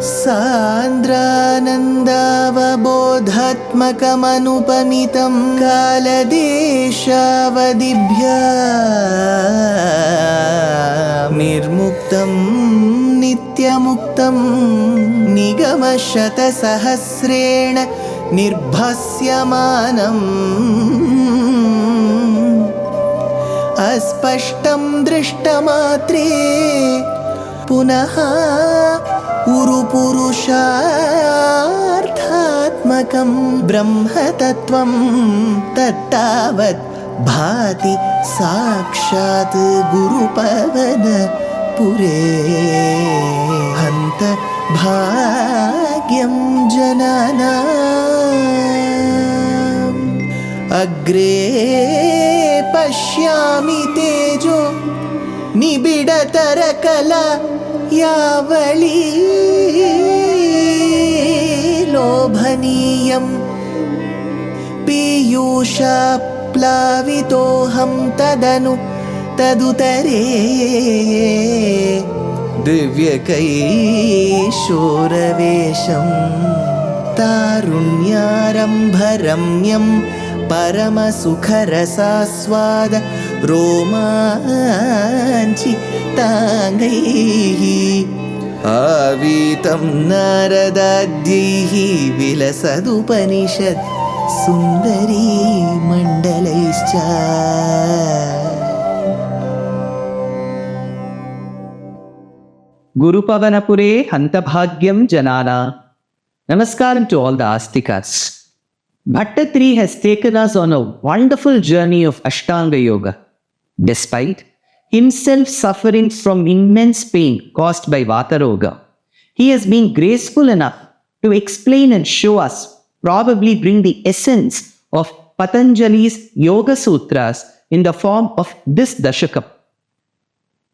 सान्द्रानन्दावबोधात्मकमनुपमितं कालदेशावदिभ्या निर्मुक्तं नित्यमुक्तं निगमशतसहस्रेण निर्भास्यमानम् अस्पष्टं दृष्टमात्रे पुनः उरुपुरुषार्थात्मकं ब्रह्मतत्त्वं तत्तावत् भाति साक्षात् गुरुपवनपुरे हन्त भाग्यं जनानाम् अग्रे पश्यामि तेजो निबिडतरकला यावली लोभनीयं पीयूषाप्लावितोऽहं तदुतरे दिव्यकैशोरवेशं तारुण्यारम्भरम्यं परमसुखरसास्वाद रोमाञ्चिताङ्गैः आवीतं नारदाद्यैः विलसदुपनिषत् सुन्दरी मण्डलैश्च Gurupavanapure Hantabhagyam Janana. Namaskaram to all the Astikas. Bhattatri has taken us on a wonderful journey of Ashtanga Yoga. Despite himself suffering from immense pain caused by Vataroga, he has been graceful enough to explain and show us, probably bring the essence of Patanjali's Yoga Sutras in the form of this dashakam.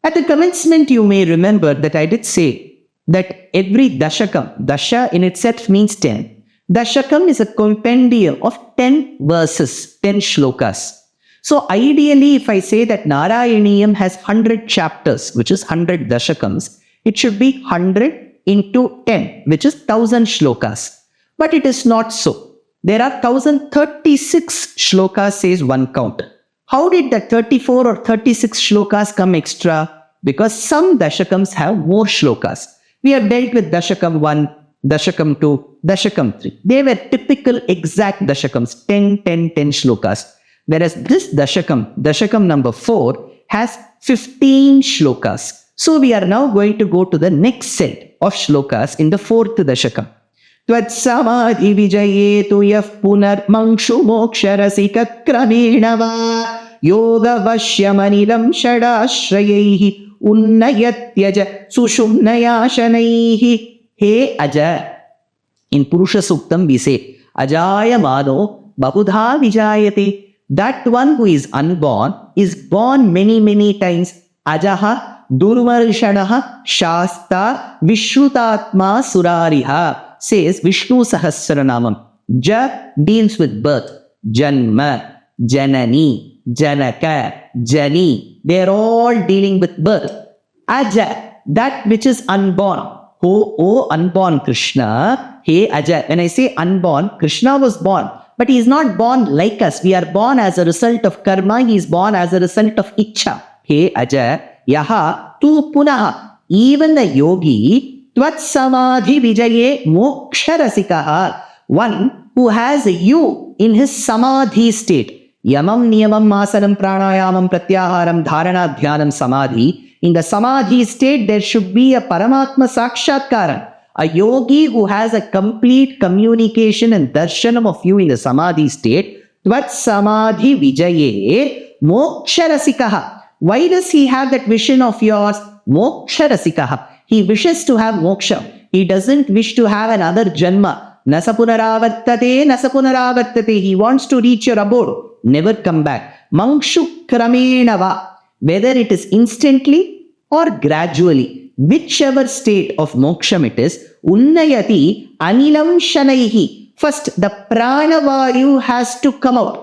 At the commencement, you may remember that I did say that every dashakam, dasha in itself means 10. Dashakam is a compendium of 10 verses, 10 shlokas. So ideally, if I say that Narayaneeyam has 100 chapters, which is 100 dashakams, it should be 100 into 10, which is 1000 shlokas. But it is not so. There are 1036 shlokas, says one count. How did the 34 or 36 shlokas come extra? Because some dashakams have more shlokas. We have dealt with dashakam 1, dashakam 2, dashakam 3. They were typical exact dashakams, 10, 10, 10 shlokas. Whereas this dashakam number 4, has 15 shlokas. So we are now going to go to the next set of shlokas in the 4th dashakam. Tvatsamadhi vijayetu yaf punar mangshu moksharasika kramena va yoga vashyamanilam shadashrayaihi unnayatyaja sushumnayashanaihi. Hey Aja. In Purusha Suktam we say, Ajaya mano babudha vijayate. That one who is unborn is born many, many times. Ajaha durvarshanaha shasta vishrutatma surariha, says Vishnu Sahasranamam. Ja deals with birth. Janma, Janani, Janaka, Jani. They are all dealing with birth. Aja, that which is unborn. Oh unborn Krishna. Hey Aja. When I say unborn, Krishna was born. But he is not born like us. We are born as a result of karma. He is born as a result of ichcha. Hey Aja. Yaha tu punaha. Even the yogi, tvat samadhi vijaye moksharasikaha. One who has you in his samadhi state. Yamam niyamam asanam pranayamam pratyaharam dharana dhyanam samadhi. In the samadhi state, there should be a paramatma sakshatkaram. A yogi who has a complete communication and darshanam of you in the samadhi state. Tvat samadhi vijaye moksharasikaha. Why does he have that vision of yours? Moksharasikaha. He wishes to have moksha. He doesn't wish to have another janma. Nasapunaravattate. He wants to reach your abode. Never come back. Mangshu kramenava. Whether it is instantly or gradually. Whichever state of moksham it is, unnayati anilam shanaihi. First, the pranavayu has to come out.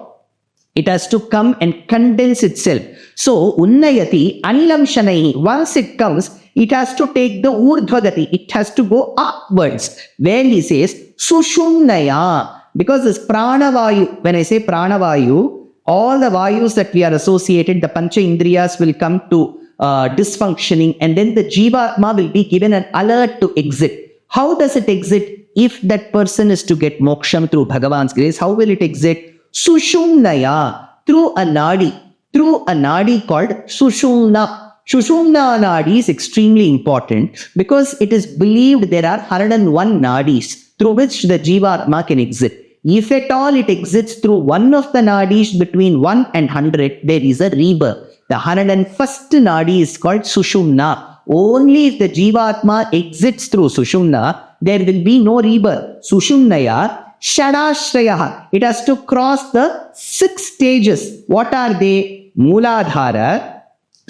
It has to come and condense itself. So, unnayati anilam shanaihi. Once it comes, it has to take the urdhvagati. It has to go upwards. Where he says, sushumnaya. Because this pranavayu, when I say pranavayu, all the vayus that we are associated, the pancha indriyas will come to dysfunctioning, and then the jivatma will be given an alert to exit. How does it exit? If that person is to get moksham through Bhagavan's grace, how will it exit? Sushumnaya, through a nadi called sushumna. Sushumna nadi is extremely important because it is believed there are 101 nadis through which the jivatma can exit. If at all it exits through one of the nadis between 1 and 100, there is a rebirth. The 101st nadi is called sushumna. Only if the jivatma exits through sushumna, there will be no rebirth. Sushumnaya shadashraya. It has to cross the 6 stages. What are they? Mooladhara,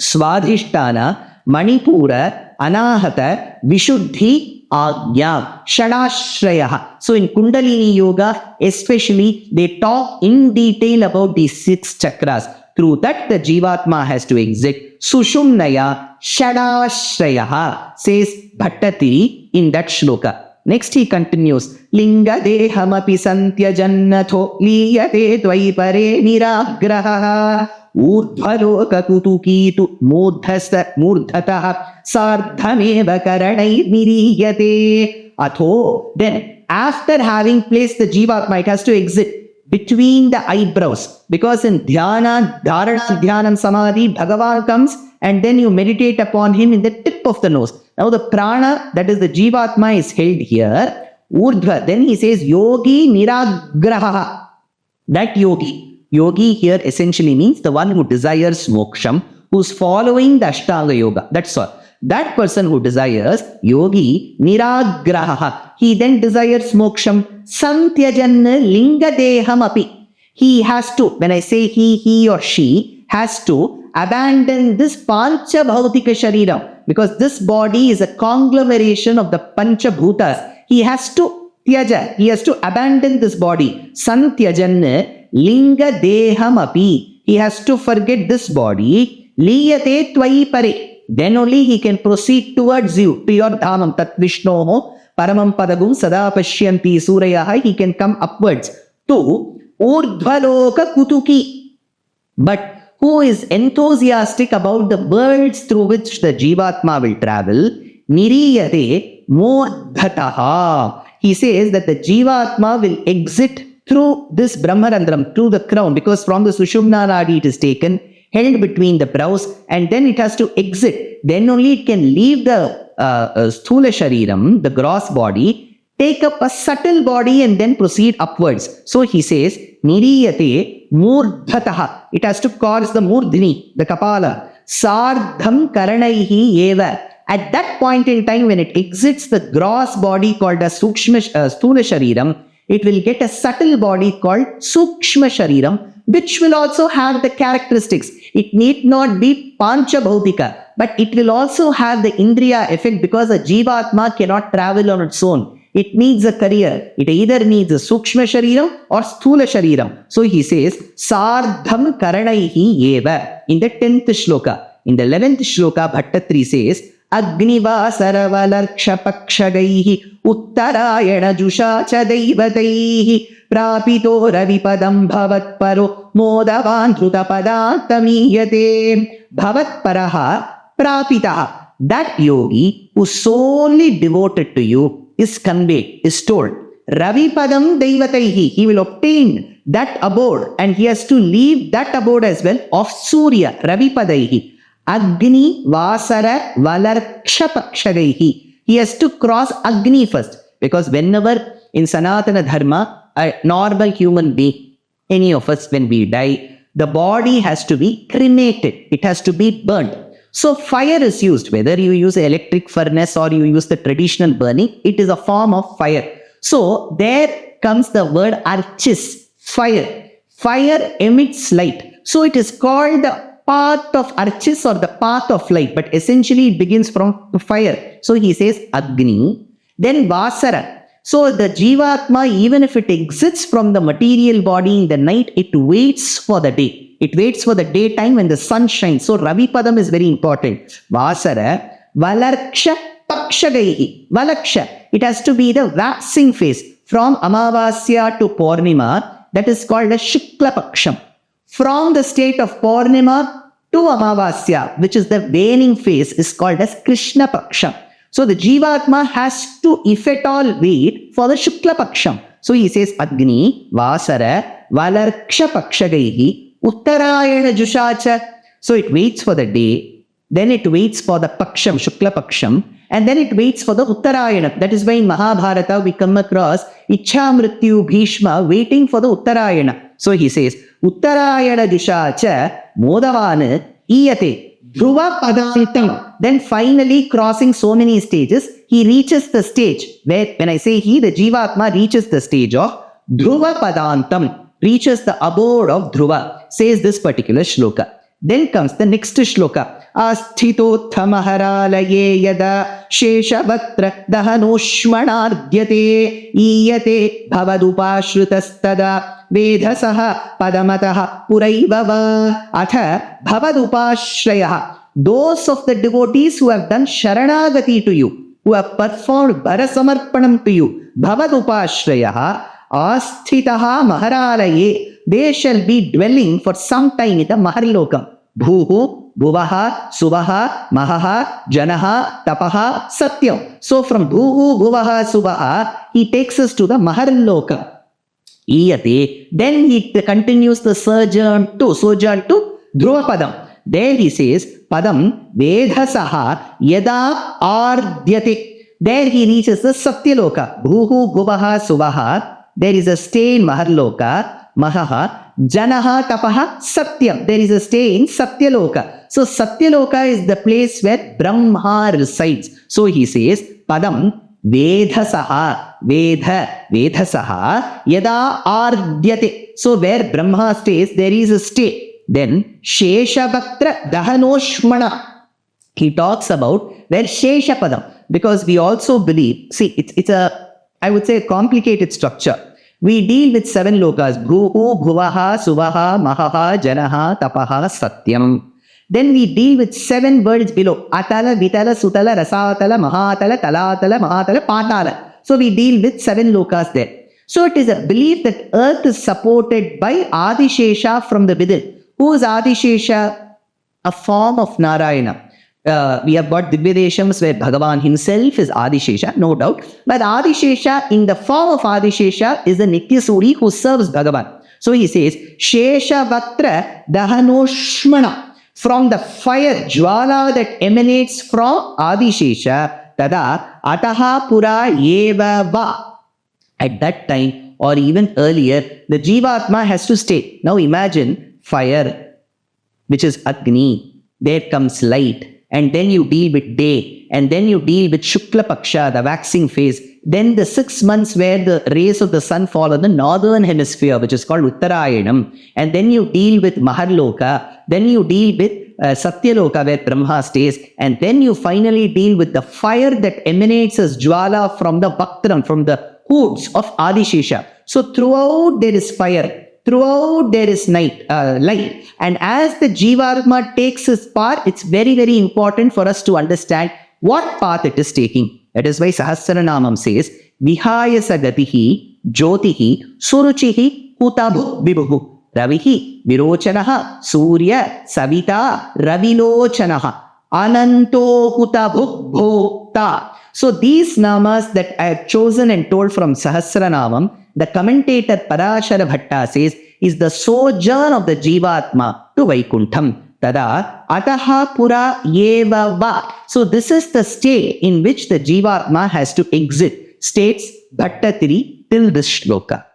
Swadhisthana, Manipura, Anahata, Vishuddhi, Agnya. Shadashraya. So in Kundalini Yoga, especially, they talk in detail about these 6 chakras. Through that, the jivatma has to exit. Sushumnaya shadashraya, says Bhattatiri in that shloka. Next he continues, Linga dehamapi santyajannatho liyate dvaipare niragraha urdhvaloka kutukitu murdhataha sardhameva karanai niriyate. Atho, then after having placed the jivatma, it has to exit between the eyebrows, because in dhyana, dharana, dhyanam, samadhi, Bhagavan comes and then you meditate upon him in the tip of the nose. Now the prana, that is the jivatma, is held here, urdhva. Then he says yogi niragraha. That yogi here essentially means the one who desires moksham, who's following the Ashtanga Yoga. That's all. That person who desires yogi niragraha, he then desires moksham. Santyajanna linga deham api. He has to, when I say he or she has to abandon this pancha bhautika shariram, because this body is a conglomeration of the pancha bhutas. He has to tyaja, he has to abandon this body. Santyajanna linga deham api. He has to forget this body. Liyate tvai pare. Then only he can proceed towards you, to your dhamam, tat vishnoho paramam padagum sada pashyanti surayaha. He can come upwards to urdhvaloka kutuki. But who is enthusiastic about the worlds through which the jivatma will travel? Niriyate modhataha. He says that the jivatma will exit through this brahmarandram, through the crown, because from the sushumna nadi it is taken, held between the brows, and then it has to exit. Then only it can leave the sthula shariram, the gross body, take up a subtle body and then proceed upwards. So he says, niriyate murdhataha. It has to cross the murdhini, the kapala. Sardham karanaihi eva. At that point in time, when it exits the gross body called as sthula shariram, it will get a subtle body called sukshma shariram, which will also have the characteristics. It need not be pancha bhautika, but it will also have the indriya effect, because a jivatma cannot travel on its own. It needs a career. It either needs a sukshma shariram or sthula shariram. So he says, sardham karanaihi eva in the 10th shloka. In the 11th shloka, Bhattatri says, Agnivasaravalarkshapakshagaihi uttarayana jushacha daivataihi prapito ravipadam bhavatparo modavan dhruta-padantamiyate. Bhavatparaha prapitaha. That yogi who is solely devoted to you is conveyed, is told. Ravipadam daivataihi. He will obtain that abode, and he has to leave that abode as well of Surya, Ravipadaihi. Agni Vasara Valarkshapakshagaihi. He has to cross Agni first, because whenever in Sanatana Dharma, a normal human being, any of us, when we die, the body has to be cremated. It has to be burnt. So fire is used, whether you use an electric furnace or you use the traditional burning, it is a form of fire. So there comes the word archis, fire. Fire emits light. So it is called the path of archis or the path of light, but essentially it begins from fire. So he says Agni, then Vasara. So the jivatma, even if it exits from the material body in the night, it waits for the day. It waits for the daytime when the sun shines. So Ravipadam is very important. Vasara, Valaksha Pakshagaihi. Valaksha. It has to be the waxing phase. From Amavasya to Purnima, that is called a Shukla Paksham. From the state of Purnima to Amavasya, which is the waning phase, is called as Krishna Paksham. So the Jivatma has to, if at all, wait for the Shukla Paksham. So he says, Agni, Vasara, Valaksha Pakshagaihi, Uttarayana Jushacha. So it waits for the day, then it waits for the Paksham, Shukla Paksham, and then it waits for the Uttarayana. That is why in Mahabharata we come across Ichha Mrityu Bhishma waiting for the Uttarayana. So he says, Uttarayana Jushacha, Modavana, Iyate, Dhruva Padantam. Then finally crossing so many stages, he reaches the stage where, when I say he, the Jivatma reaches the stage of Dhruva Padantam, reaches the abode of Dhruva, says this particular shloka. Then comes the next shloka. Asthitotthamaharaalaye yada sheshavatra dahanoshmanardhyate iyate bhavadupashrutastada vedhasaha padamataha puraivava atha bhavadupashrayaha. Those of the devotees who have done sharanagati to you, who have performed bharasamarpanam to you, bhavadupashrayaha asthitaha maharalaye, they shall be dwelling for some time in the Maharlokam. Bhuhu, Bhuvaha, Suvaha, Mahaha, Janaha, Tapaha, Satyam. So from Bhuhu, Bhuvaha, Suvaha, he takes us to the Maharlokam. Iyate. Then he continues the sojourn to Dhruvapadam. There he says, Padam Vedhasaha Yada Ardhyate. There he reaches the Satyaloka. Bhuhu, Bhuvaha, Suvaha. There is a stay in Maharloka. Mahaha. Janaha Tapaha Satyam. There is a stay in Satyaloka. So Satyaloka is the place where Brahma resides. So he says, Padam Vedhasaha. Vedhasaha Yada Ardhyate. So where Brahma stays, there is a stay. Then Sheshavatra Dahanoshmana. He talks about where Sheshapadam. Because we also believe, see, it's a, I would say, a complicated structure. We deal with 7 lokas. Bhuhu, Bhuvaha, Suvaha, Mahaha, Janaha, Tapaha, Satyam. Then we deal with 7 words below. Atala, Vitala, Sutala, Rasatala, Mahatala, Talatala, Mahatala, Patala. So we deal with 7 lokas there. So it is a belief that earth is supported by Adishesha from the middle. Who is Adishesha? A form of Narayana. We have got Divyadeshams where Bhagavan himself is Adishesha, no doubt. But Adishesha, in the form of Adishesha, is a Nityasuri who serves Bhagavan. So he says, Shesha Vatra Dahanoshmana. From the fire, Jwala that emanates from Adishesha, Tada Ataha Pura Eva Va. At that time, or even earlier, the Jivatma has to stay. Now imagine fire, which is Agni. There comes light. And then you deal with day, and then you deal with Shukla Paksha, the waxing phase. Then the 6 months where the rays of the sun fall on the northern hemisphere, which is called Uttarayanam. And then you deal with Maharloka. Then you deal with Satyaloka, where Brahma stays. And then you finally deal with the fire that emanates as Jwala from the Vaktram, from the hoods of Adishesha. So throughout there is fire. Throughout there is light. And as the Jivatma takes his path, it's very, very important for us to understand what path it is taking. That is why Sahasranamam says, Vihayasa gatihi, jyotihi, suruchihi, hutabhu vibhuhu, ravihi, virochanaha, surya, savita, ravilochanaha, ananto hutabhu bhokta. So these namas that I have chosen and told from Sahasranamam, the commentator Parashara Bhatta says, is the sojourn of the Jivatma to Vaikuntham. Tada Ataha Pura Yeva Va. So this is the state in which the Jivatma has to exit, states Bhattatiri till this shloka.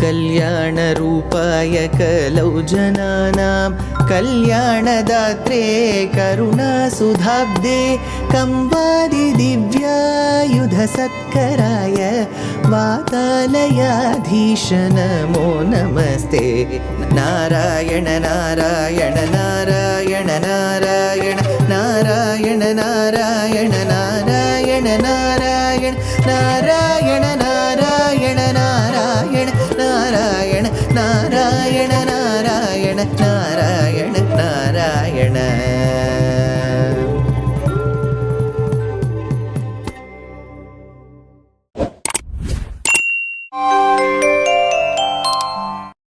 कल्याणरूपाय कलौ जनानां कल्याणदात्रे करुणासुधाब्दे कंवादिदिव्यायुधसत्कराय वातालयाधीश नमो नमस्ते। नारायण नारायण नारायण नारायण नारायण नारायण नारायण नारायण नारायण नारायण नारायण नारायण नारायण नारायण नारायण